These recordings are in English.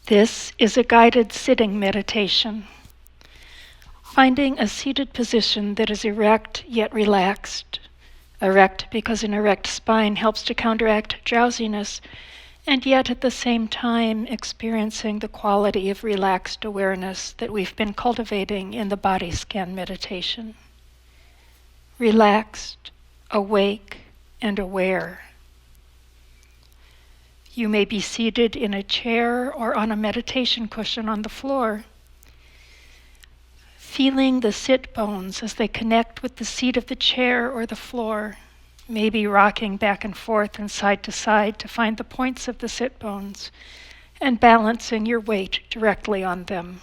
This is a guided sitting meditation. Finding a seated position that is erect yet relaxed. Erect because an erect spine helps to counteract drowsiness, and yet at the same time experiencing the quality of relaxed awareness that we've been cultivating in the body scan meditation. Relaxed, awake, and aware. You may be seated in a chair or on a meditation cushion on the floor, feeling the sit bones as they connect with the seat of the chair or the floor, maybe rocking back and forth and side to side to find the points of the sit bones and balancing your weight directly on them.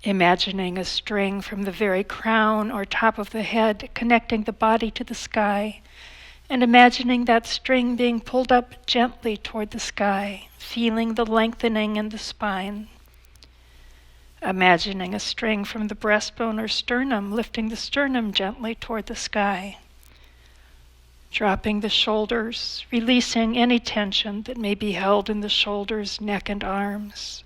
Imagining a string from the very crown or top of the head connecting the body to the sky, and imagining that string being pulled up gently toward the sky, feeling the lengthening in the spine. Imagining a string from the breastbone or sternum lifting the sternum gently toward the sky. Dropping the shoulders, releasing any tension that may be held in the shoulders, neck, and arms.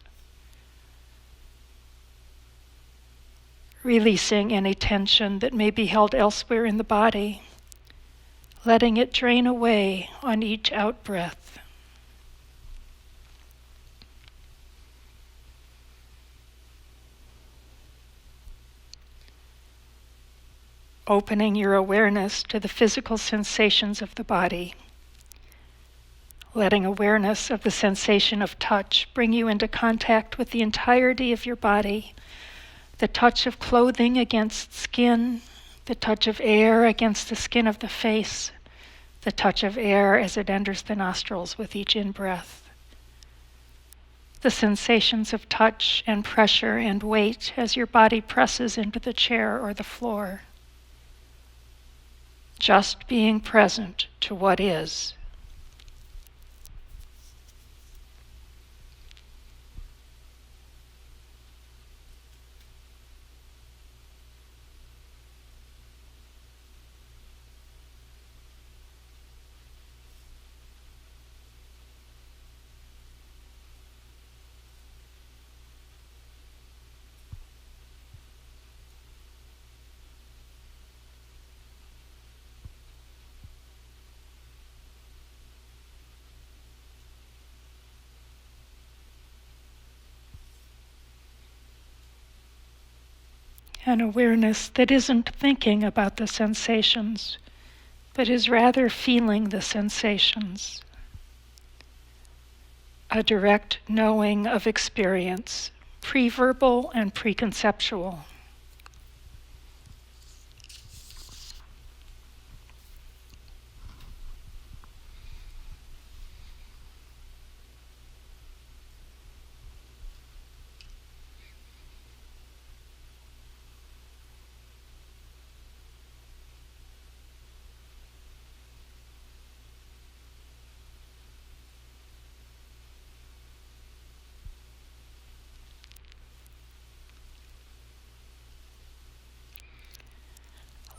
Releasing any tension that may be held elsewhere in the body, letting it drain away on each out-breath. Opening your awareness to the physical sensations of the body. Letting awareness of the sensation of touch bring you into contact with the entirety of your body, the touch of clothing against skin, the touch of air against the skin of the face, the touch of air as it enters the nostrils with each in-breath. The sensations of touch and pressure and weight as your body presses into the chair or the floor. Just being present to what is. An awareness that isn't thinking about the sensations, but is rather feeling the sensations. A direct knowing of experience, pre-verbal and preconceptual.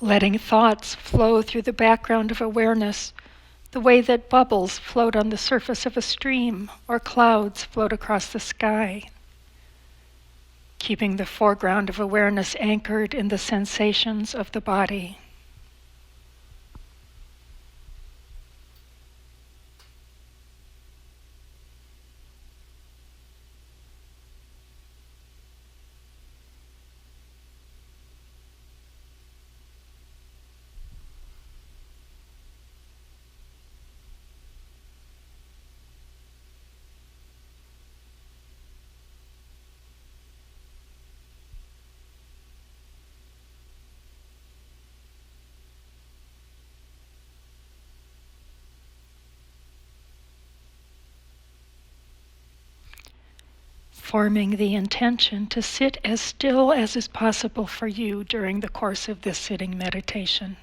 Letting thoughts flow through the background of awareness, the way that bubbles float on the surface of a stream or clouds float across the sky. Keeping the foreground of awareness anchored in the sensations of the body. Forming the intention to sit as still as is possible for you during the course of this sitting meditation.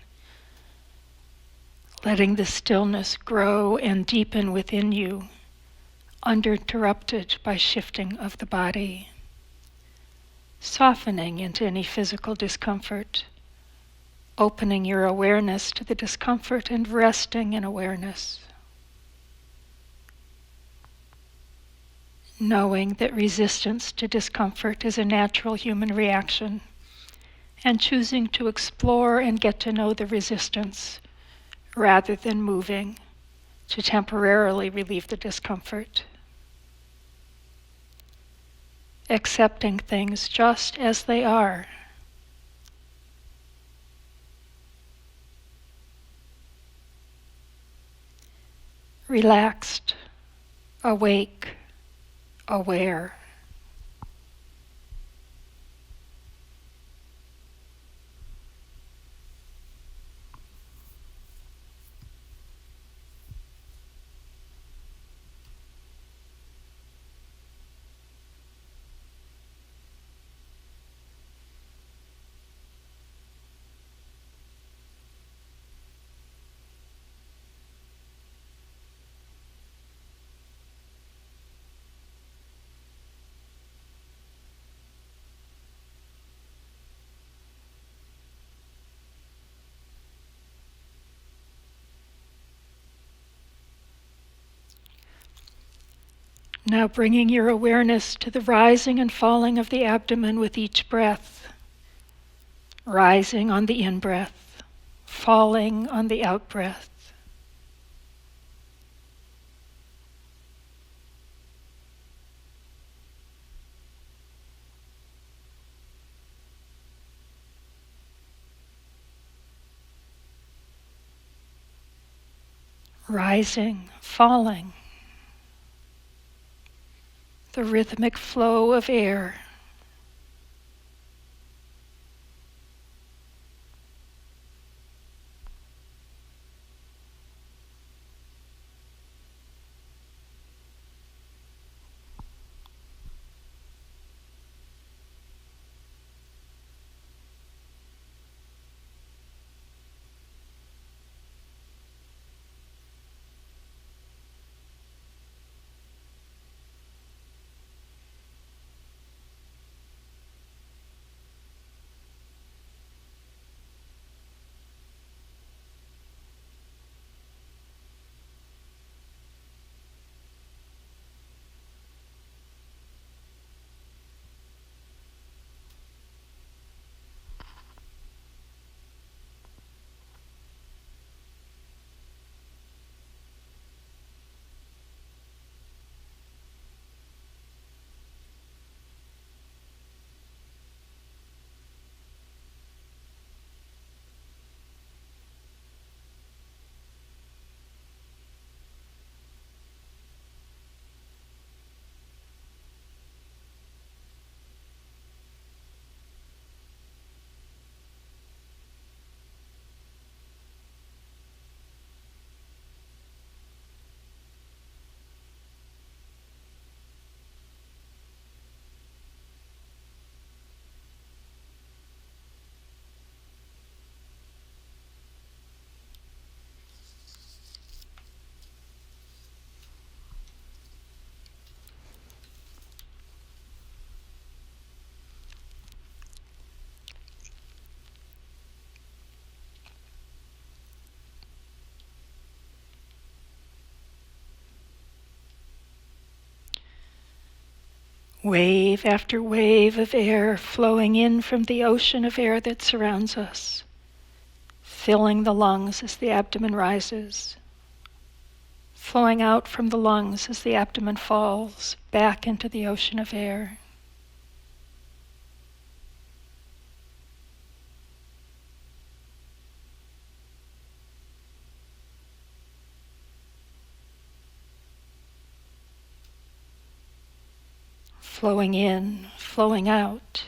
Letting the stillness grow and deepen within you, uninterrupted by shifting of the body. Softening into any physical discomfort, opening your awareness to the discomfort and resting in awareness. knowing that resistance to discomfort is a natural human reaction, and choosing to explore and get to know the resistance rather than moving to temporarily relieve the discomfort. Accepting things just as they are. Relaxed, awake, aware. Now bringing your awareness to the rising and falling of the abdomen with each breath. Rising on the in-breath, falling on the out-breath. Rising, falling. The rhythmic flow of air. Wave after wave of air flowing in from the ocean of air that surrounds us, filling the lungs as the abdomen rises, flowing out from the lungs as the abdomen falls back into the ocean of air. Flowing in, flowing out.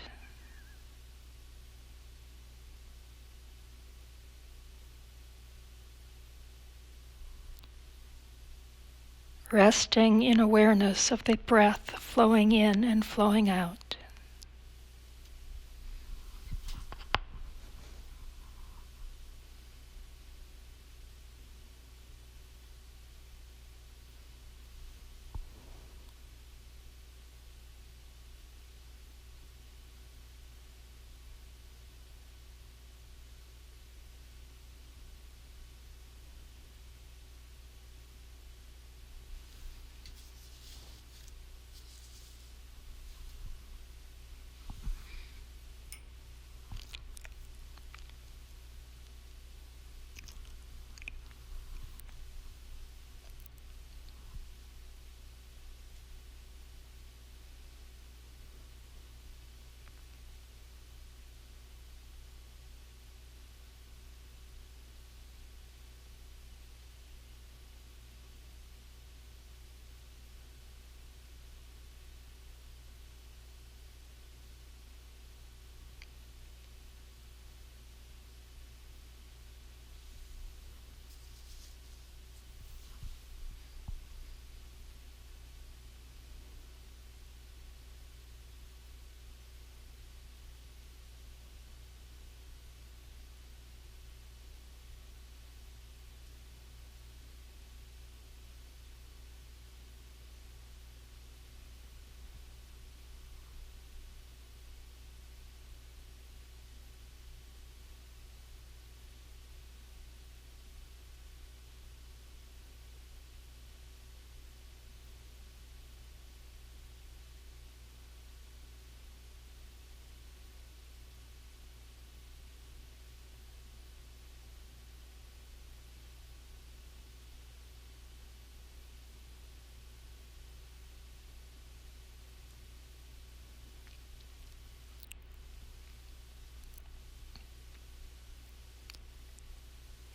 Resting in awareness of the breath flowing in and flowing out.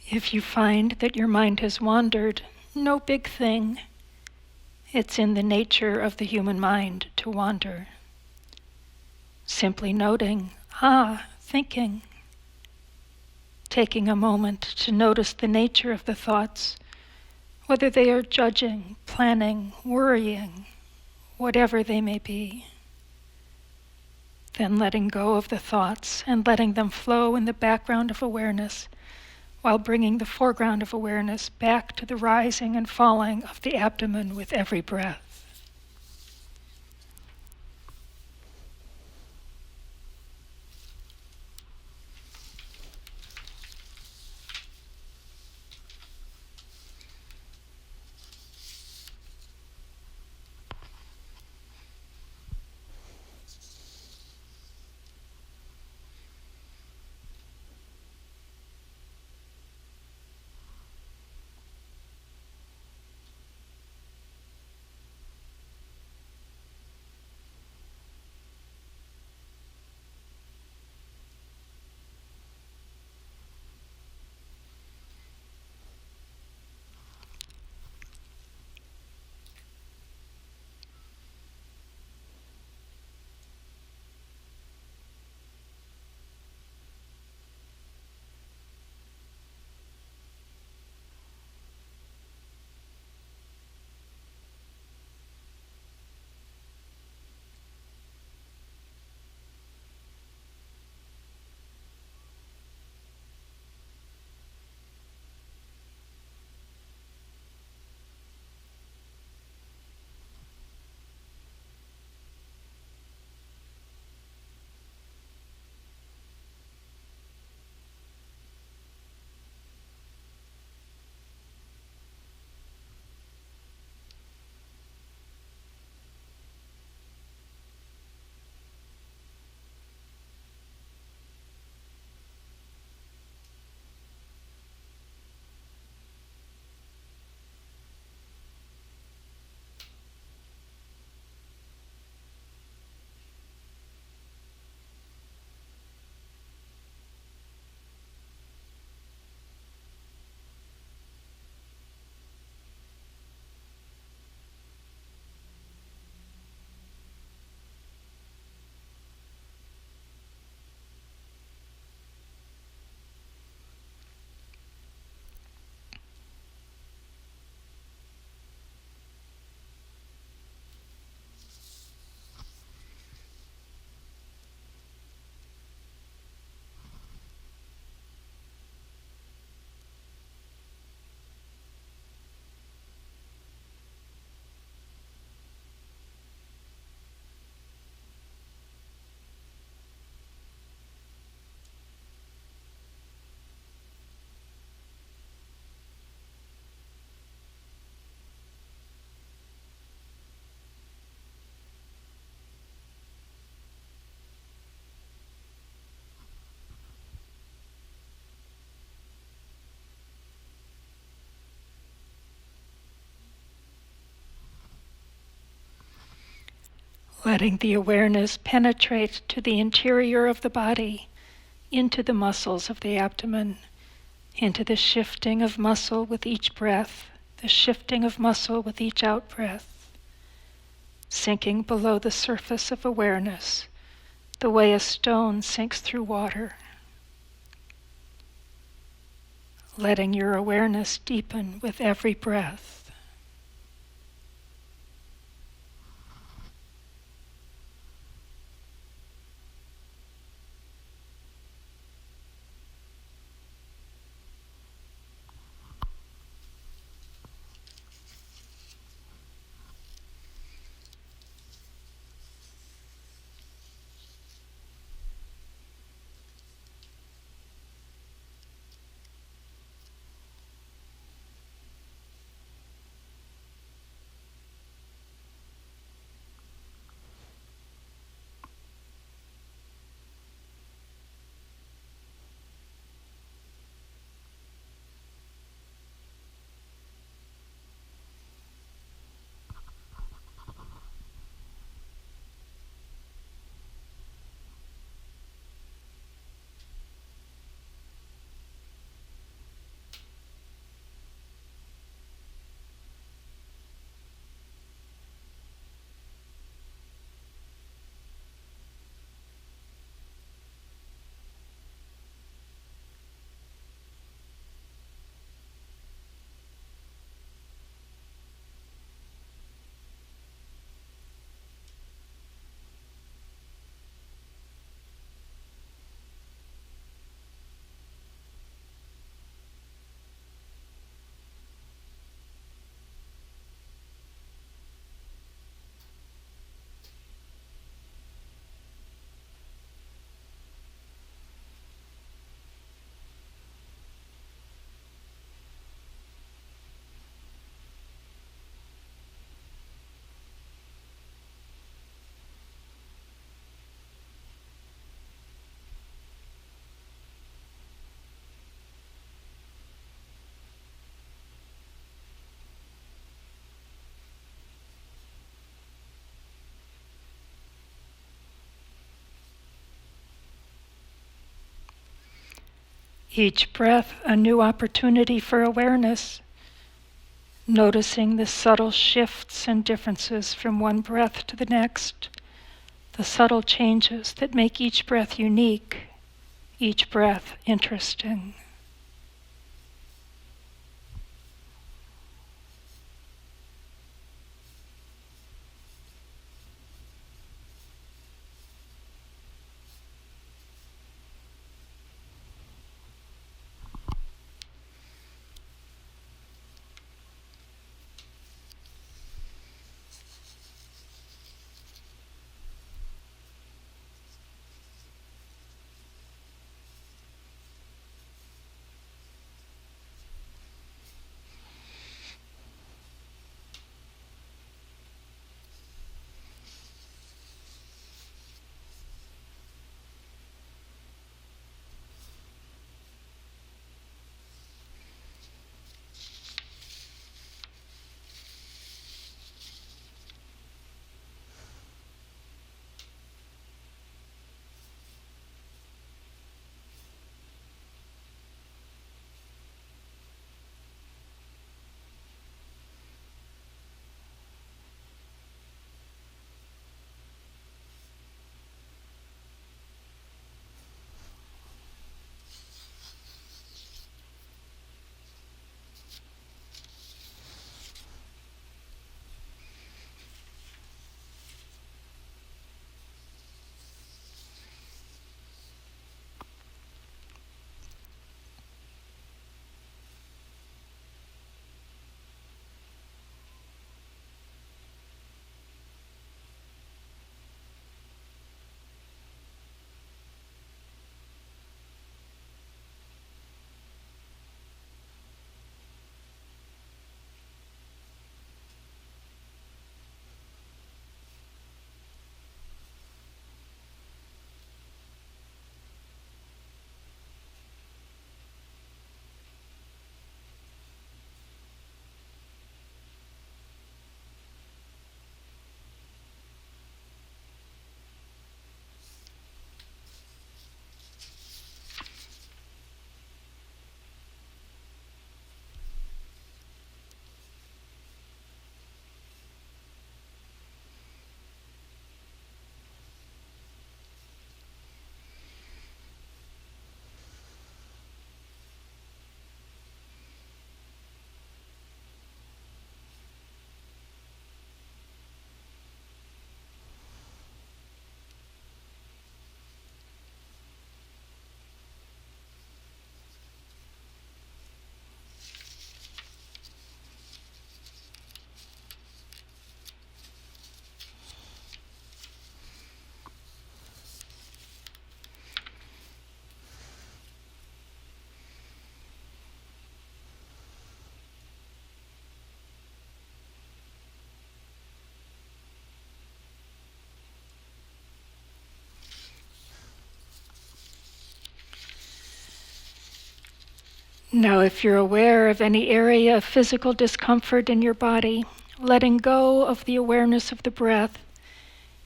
If you find that your mind has wandered, no big thing. It's in the nature of the human mind to wander. Simply noting, thinking. Taking a moment to notice the nature of the thoughts, whether they are judging, planning, worrying, whatever they may be. Then letting go of the thoughts and letting them flow in the background of awareness, while bringing the foreground of awareness back to the rising and falling of the abdomen with every breath. Letting the awareness penetrate to the interior of the body, into the muscles of the abdomen, into the shifting of muscle with each breath, the shifting of muscle with each out-breath, sinking below the surface of awareness, the way a stone sinks through water. Letting your awareness deepen with every breath. Each breath a new opportunity for awareness, noticing the subtle shifts and differences from one breath to the next, the subtle changes that make each breath unique, each breath interesting. Now, if you're aware of any area of physical discomfort in your body, letting go of the awareness of the breath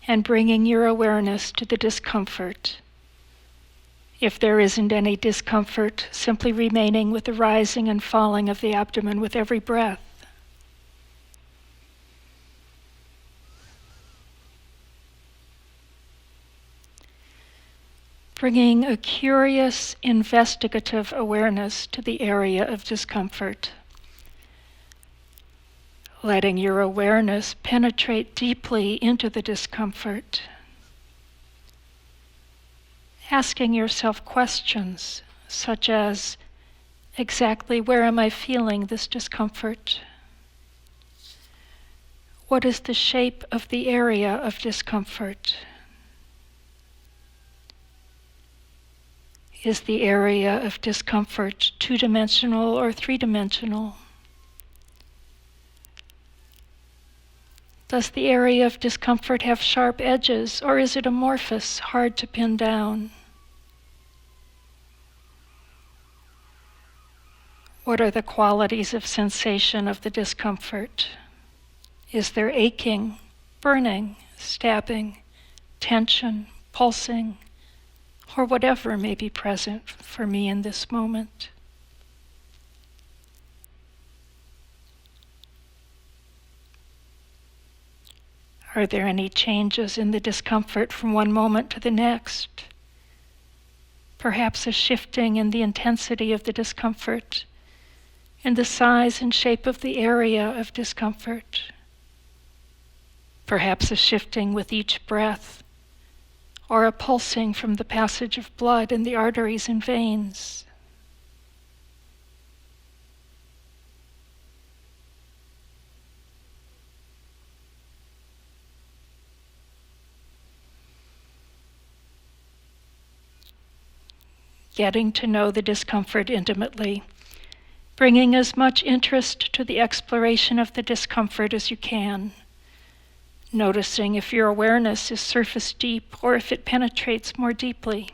and bringing your awareness to the discomfort. If there isn't any discomfort, simply remaining with the rising and falling of the abdomen with every breath. Bringing a curious, investigative awareness to the area of discomfort. Letting your awareness penetrate deeply into the discomfort. Asking yourself questions such as, exactly where am I feeling this discomfort? What is the shape of the area of discomfort? Is the area of discomfort two-dimensional or three-dimensional? Does the area of discomfort have sharp edges, or is it amorphous, hard to pin down? What are the qualities of sensation of the discomfort? Is there aching, burning, stabbing, tension, pulsing, or whatever may be present for me in this moment. Are there any changes in the discomfort from one moment to the next? Perhaps a shifting in the intensity of the discomfort, in the size and shape of the area of discomfort. Perhaps a shifting with each breath, or a pulsing from the passage of blood in the arteries and veins. Getting to know the discomfort intimately, bringing as much interest to the exploration of the discomfort as you can, noticing if your awareness is surface deep or if it penetrates more deeply.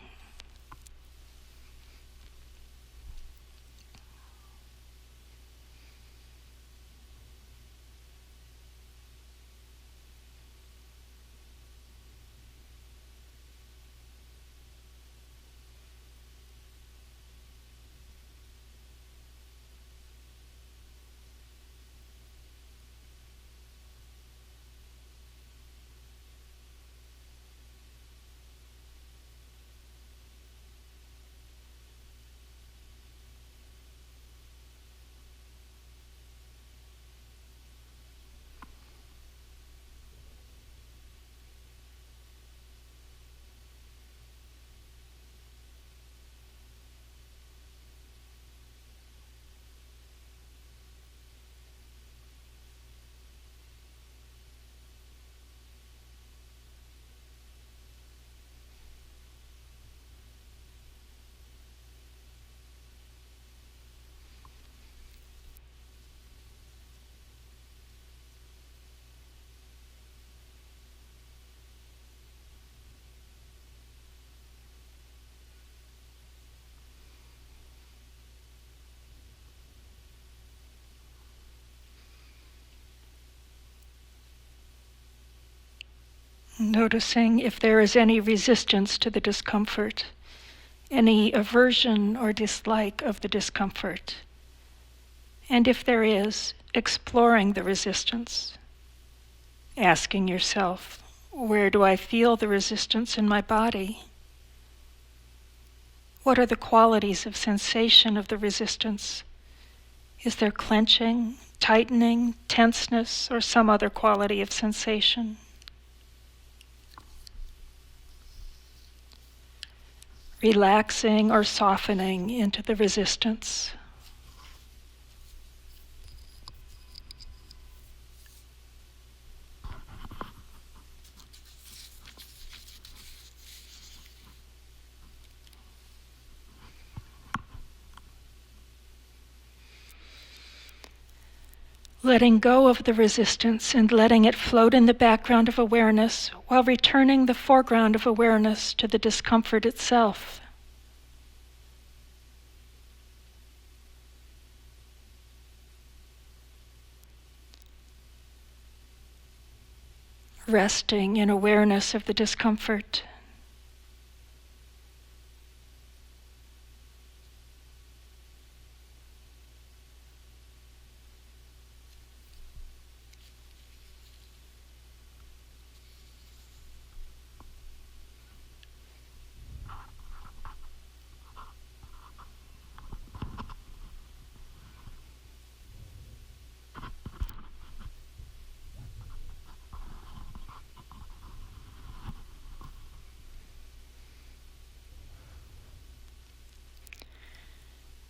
Noticing if there is any resistance to the discomfort, any aversion or dislike of the discomfort. And if there is, exploring the resistance. Asking yourself, where do I feel the resistance in my body? What are the qualities of sensation of the resistance? Is there clenching, tightening, tenseness, or some other quality of sensation? Relaxing or softening into the resistance. Letting go of the resistance and letting it float in the background of awareness while returning the foreground of awareness to the discomfort itself. Resting in awareness of the discomfort.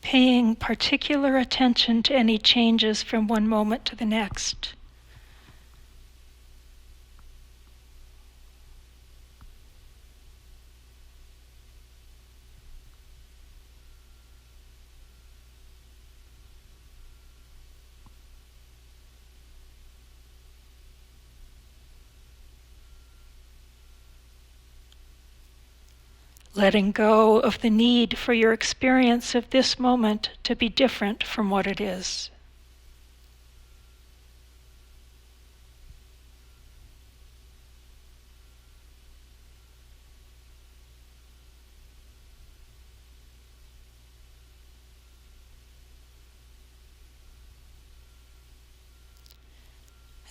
Paying particular attention to any changes from one moment to the next. Letting go of the need for your experience of this moment to be different from what it is.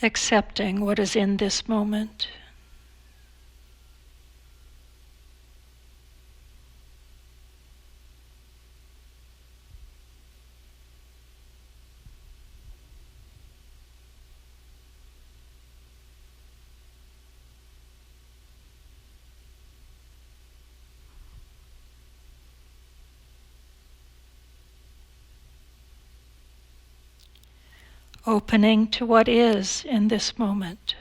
accepting what is in this moment. Opening to what is in this moment.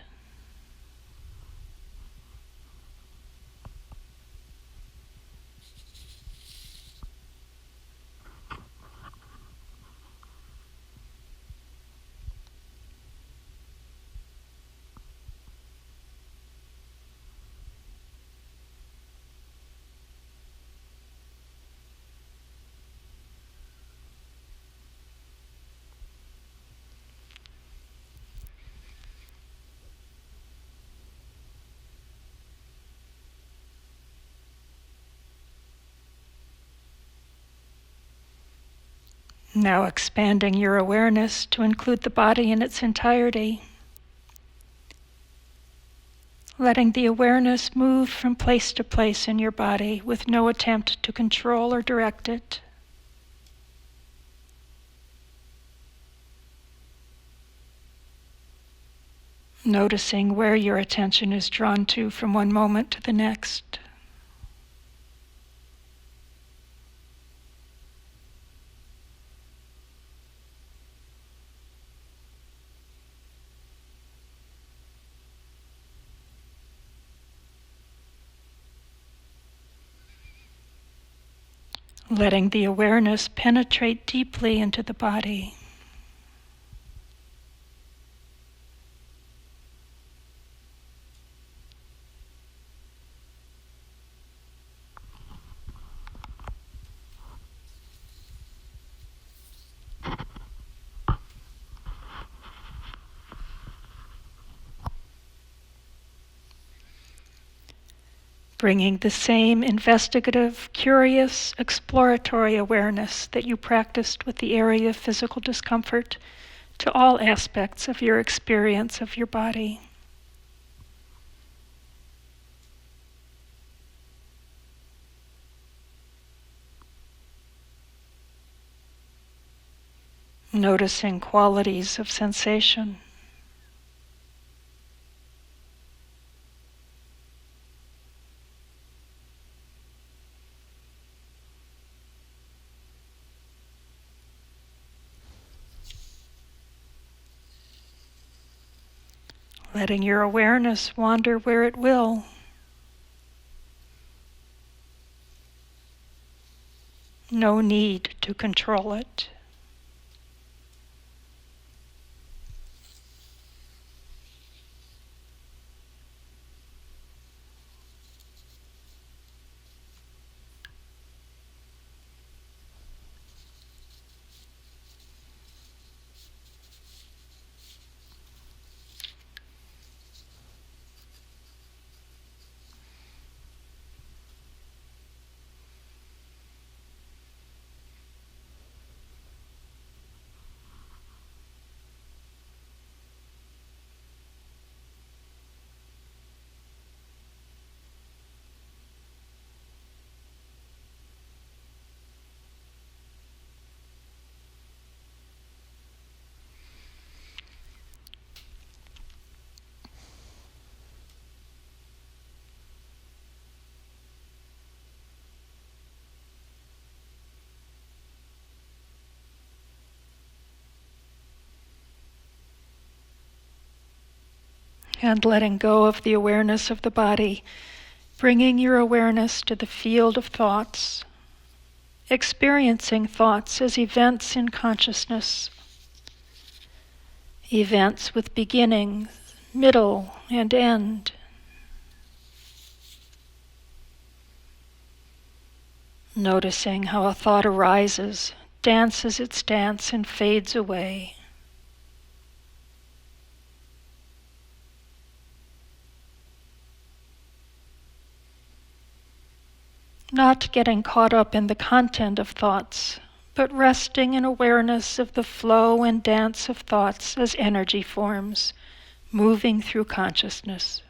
Now expanding your awareness to include the body in its entirety. Letting the awareness move from place to place in your body with no attempt to control or direct it. Noticing where your attention is drawn to from one moment to the next. Letting the awareness penetrate deeply into the body. Bringing the same investigative, curious, exploratory awareness that you practiced with the area of physical discomfort to all aspects of your experience of your body. Noticing qualities of sensation. Letting your awareness wander where it will. No need to control it. And letting go of the awareness of the body, bringing your awareness to the field of thoughts, experiencing thoughts as events in consciousness, events with beginning, middle, and end. Noticing how a thought arises, dances its dance, and fades away. Not getting caught up in the content of thoughts, but resting in awareness of the flow and dance of thoughts as energy forms, moving through consciousness.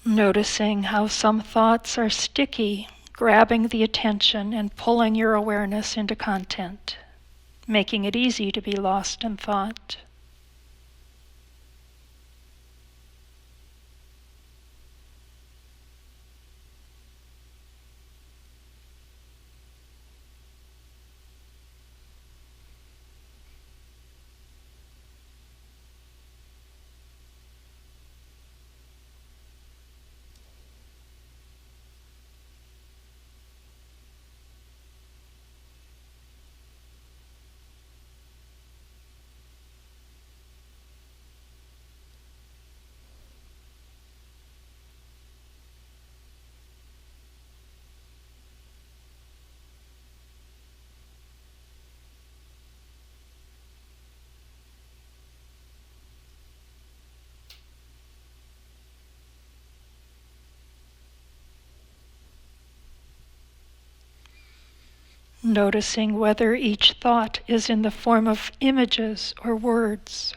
Noticing how some thoughts are sticky, grabbing the attention and pulling your awareness into content, making it easy to be lost in thought. Noticing whether each thought is in the form of images or words.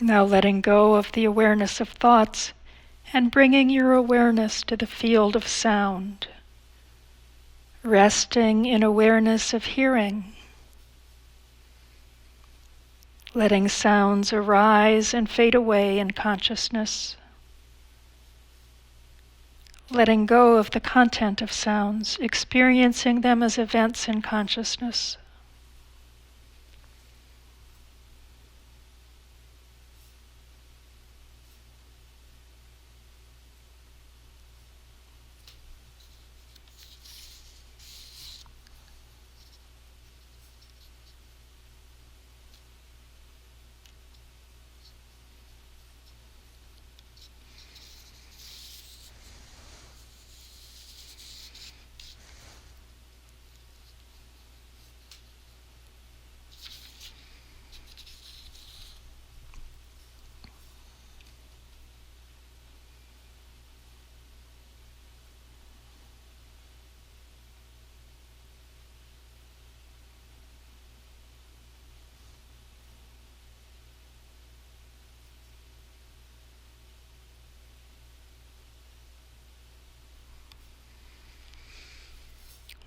Now letting go of the awareness of thoughts and bringing your awareness to the field of sound. Resting in awareness of hearing. Letting sounds arise and fade away in consciousness. Letting go of the content of sounds, experiencing them as events in consciousness.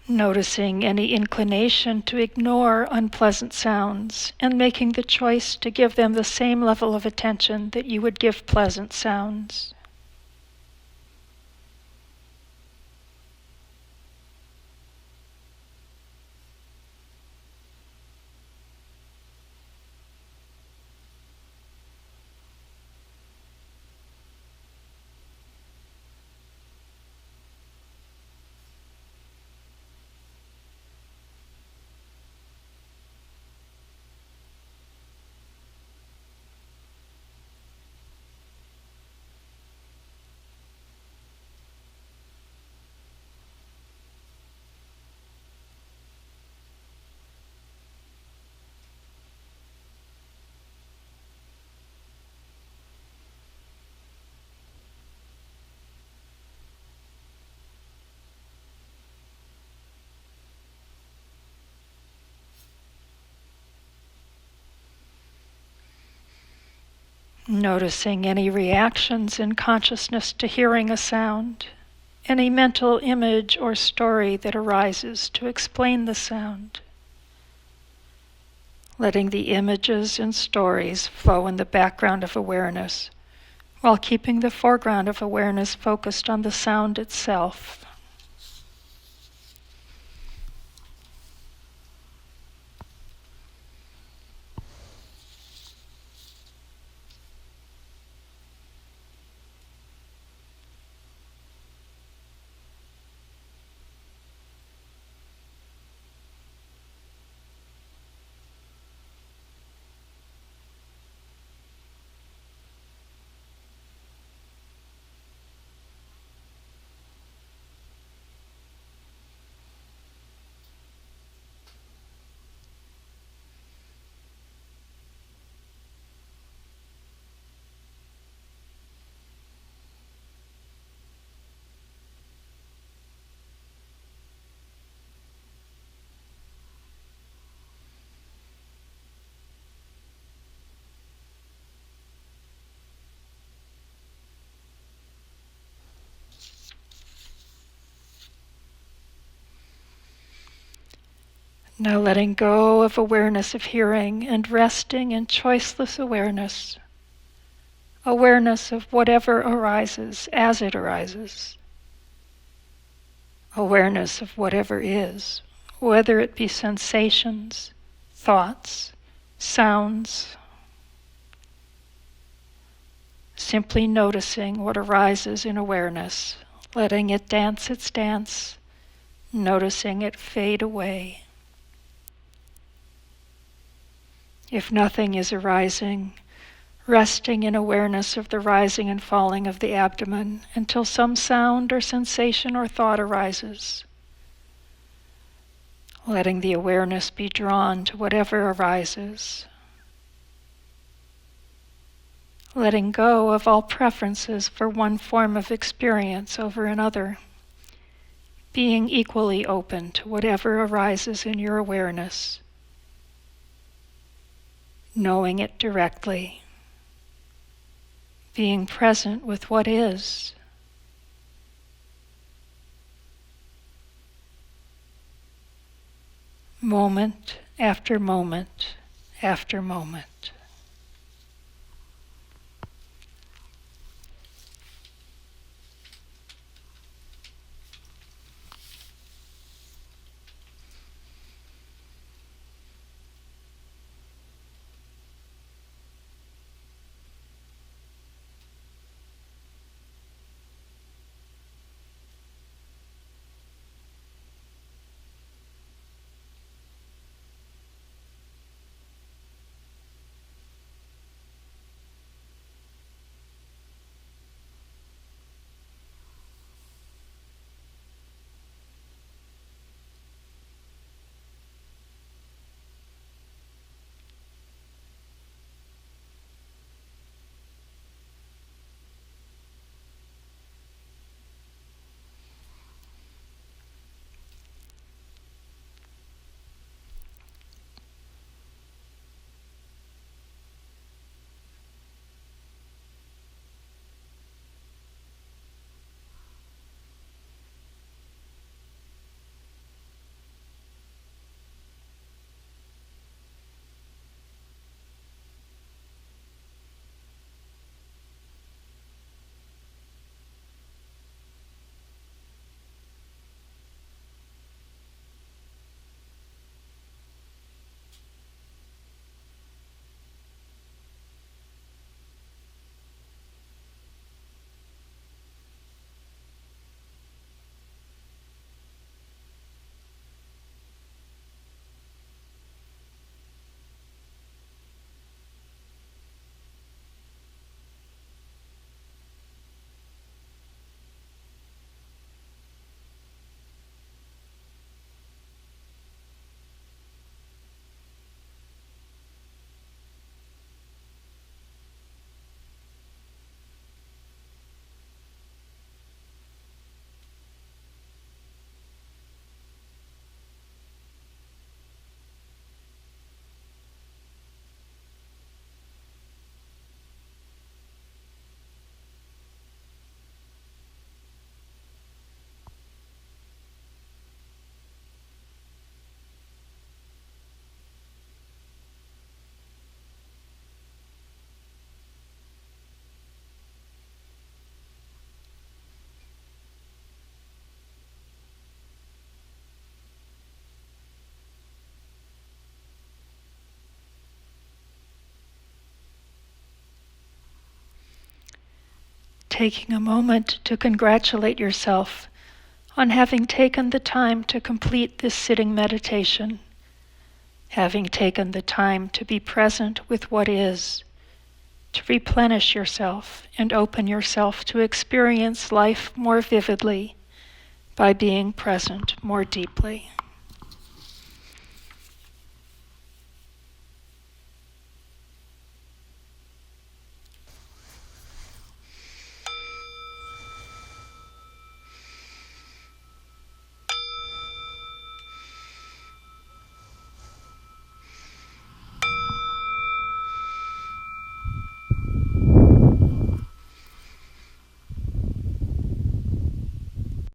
Noticing any inclination to ignore unpleasant sounds and making the choice to give them the same level of attention that you would give pleasant sounds. Noticing any reactions in consciousness to hearing a sound, any mental image or story that arises to explain the sound. Letting the images and stories flow in the background of awareness, while keeping the foreground of awareness focused on the sound itself. Now letting go of awareness of hearing and resting in choiceless awareness. Awareness of whatever arises as it arises. Awareness of whatever is, whether it be sensations, thoughts, sounds. Simply noticing what arises in awareness, letting it dance its dance, noticing it fade away. If nothing is arising, resting in awareness of the rising and falling of the abdomen until some sound or sensation or thought arises. Letting the awareness be drawn to whatever arises. Letting go of all preferences for one form of experience over another. Being equally open to whatever arises in your awareness. Knowing it directly. Being present with what is. Moment after moment after moment. taking a moment to congratulate yourself on having taken the time to complete this sitting meditation, having taken the time to be present with what is, to replenish yourself and open yourself to experience life more vividly by being present more deeply.